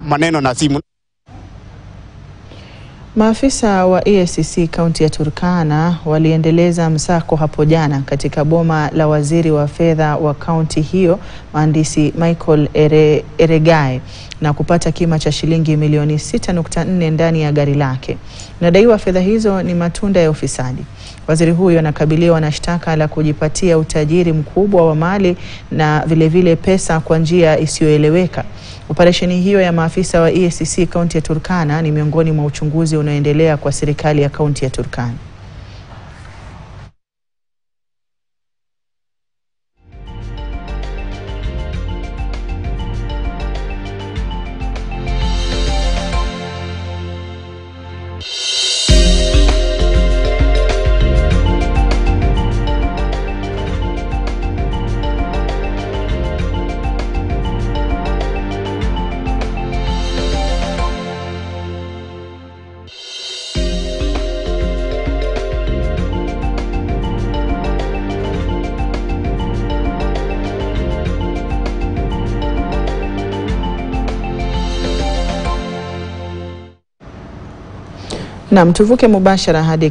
maneno na simu. Maafisa wa EACC kaunti ya Turkana waliendeleza msako hapo jana katika boma la waziri wa fedha wa kaunti hiyo, mhandisi Michael Eregae, na kupata kima cha shilingi milioni 6.4 ndani ya gari lake. Inadaiwa fedha hizo ni matunda ya ufisadi. Waziri huyo anakabiliwa na shtaka la kujipatia utajiri mkubwa wa mali na vilevile pesa kwa njia isiyoeleweka. Operesheni hiyo ya maafisa wa EACC kaunti ya Turkana ni miongoni mwa uchunguzi unaoendelea kwa serikali ya kaunti ya Turkana. Na mtuvuke mubashara hadi